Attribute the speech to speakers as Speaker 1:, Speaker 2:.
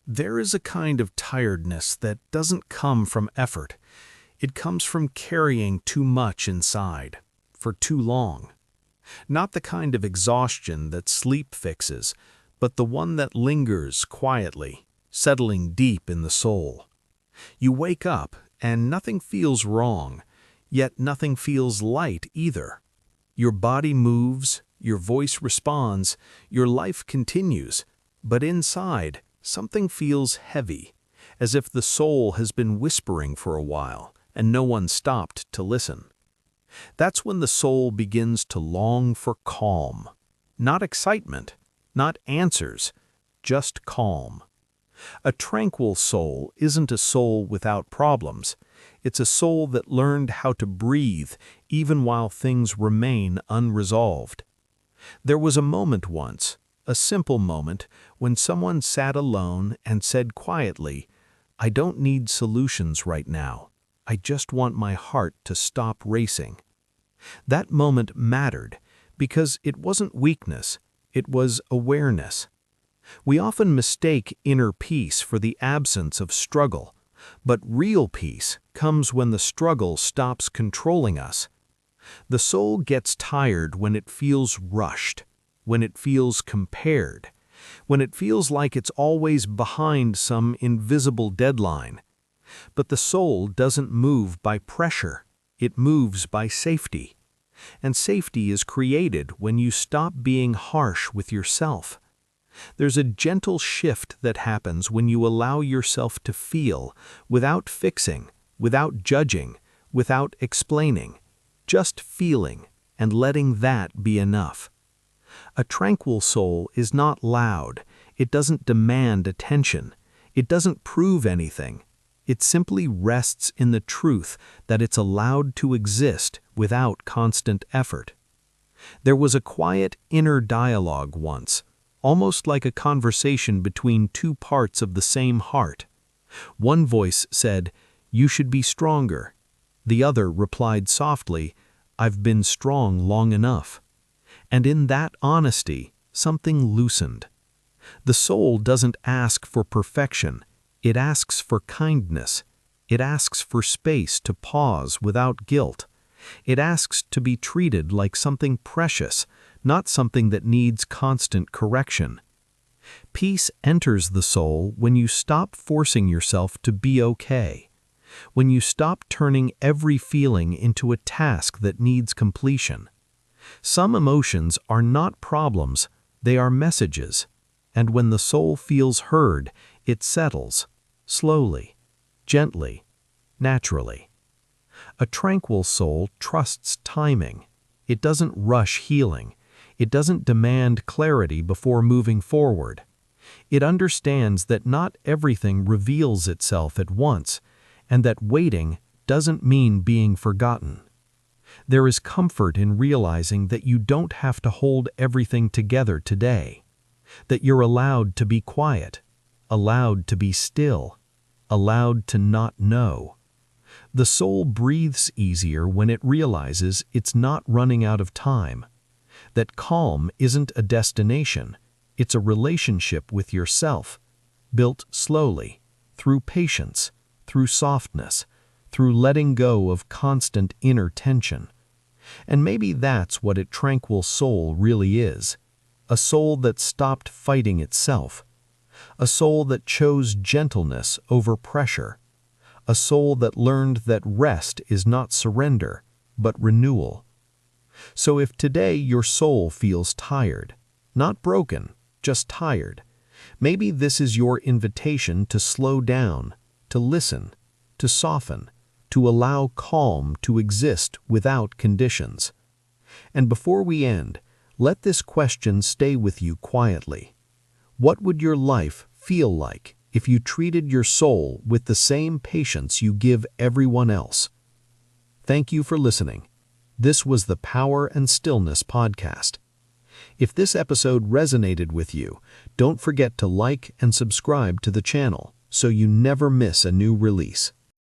Speaker 1: There is a kind of tiredness that doesn't come from effort. It comes from carrying too much inside, for too long. Not the kind of exhaustion that sleep fixes, but the one that lingers quietly, settling deep in the soul. You wake up, and nothing feels wrong, yet nothing feels light either. Your body moves, your voice responds, your life continues, but inside, something feels heavy, as if the soul has been whispering for a while and no one stopped to listen. That's when the soul begins to long for calm. Not excitement, not answers, just calm. A tranquil soul isn't a soul without problems. It's a soul that learned how to breathe even while things remain unresolved. There was a moment once, a simple moment, when someone sat alone and said quietly, "I don't need solutions right now. I just want my heart to stop racing." That moment mattered because it wasn't weakness, it was awareness. We often mistake inner peace for the absence of struggle, but real peace comes when the struggle stops controlling us. The soul gets tired when it feels rushed, when it feels compared, when it feels like it's always behind some invisible deadline. But the soul doesn't move by pressure, it moves by safety. And safety is created when you stop being harsh with yourself. There's a gentle shift that happens when you allow yourself to feel, without fixing, without judging, without explaining, just feeling and letting that be enough. A tranquil soul is not loud, it doesn't demand attention, it doesn't prove anything. It simply rests in the truth that it's allowed to exist without constant effort. There was a quiet inner dialogue once, almost like a conversation between two parts of the same heart. One voice said, "You should be stronger." The other replied softly, "I've been strong long enough." And in that honesty, something loosened. The soul doesn't ask for perfection, it asks for kindness. It asks for space to pause without guilt. It asks to be treated like something precious, not something that needs constant correction. Peace enters the soul when you stop forcing yourself to be okay, when you stop turning every feeling into a task that needs completion. Some emotions are not problems, they are messages, and when the soul feels heard, it settles, slowly, gently, naturally. A tranquil soul trusts timing. It doesn't rush healing. It doesn't demand clarity before moving forward. It understands that not everything reveals itself at once, and that waiting doesn't mean being forgotten. There is comfort in realizing that you don't have to hold everything together today, that you're allowed to be quiet, allowed to be still, allowed to not know. The soul breathes easier when it realizes it's not running out of time, that calm isn't a destination, it's a relationship with yourself, built slowly, through patience, through softness, through letting go of constant inner tension. And maybe that's what a tranquil soul really is, a soul that stopped fighting itself, a soul that chose gentleness over pressure, a soul that learned that rest is not surrender, but renewal. So if today your soul feels tired, not broken, just tired, maybe this is your invitation to slow down, to listen, to soften, to allow calm to exist without conditions. And before we end, let this question stay with you quietly. What would your life feel like if you treated your soul with the same patience you give everyone else? Thank you for listening. This was the Power and Stillness podcast. If this episode resonated with you, don't forget to like and subscribe to the channel so you never miss a new release.